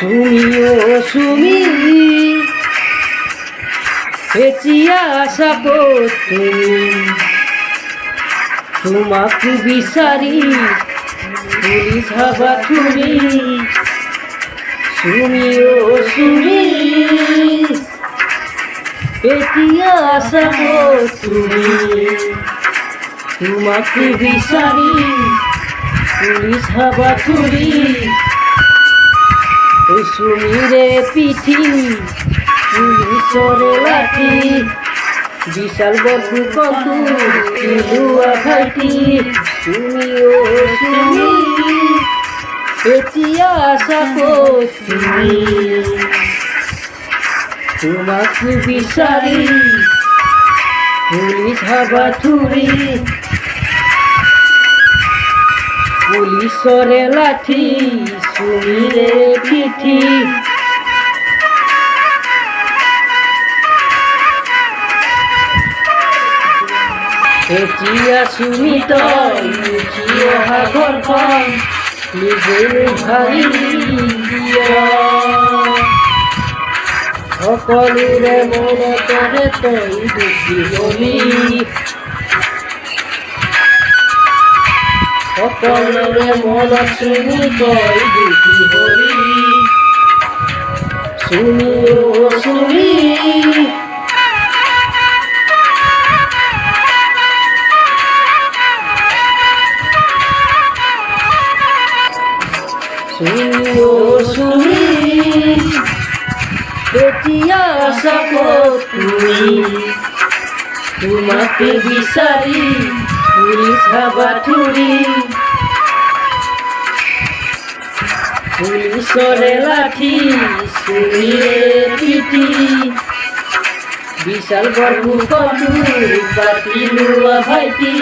সুমি ও সুমি হেচিয়া আশা তুমি তোমাকে বিচারি পুলিশ হাবা তুমি সুমি ও সুমি হেচিয়া আশা তুমি তোমাকে বিচারি পুলিশ হাবা তুমি ওই সুমিরে পিঠি পুলিশরে লাঠি বিশাল বধু কতু চিলুয়া ভাইটি সুমি ও সুমি এটিয়া আশা তুমি তোমাকে বিচারি পুলিশ হাবা থুরি পুলিশরে লাঠি সুমিরে পিঠি হেচিয়া সুমি তয় হাগর নিজে ভাই সকলরে মন তরে তৈ দুঃখী হলি সকলরে মন সুমি তৈ দুঃখী হলি সুমি ও সুমি সুমি ও সুমি হেচিয়া আশা তুমি তোমাকে বিচারি পুলিশ হাবা থুরি পুলিশরে লাঠি সুমিরে পিঠি বিশাল বরফু কতু পাতিলুয়া ভাইটি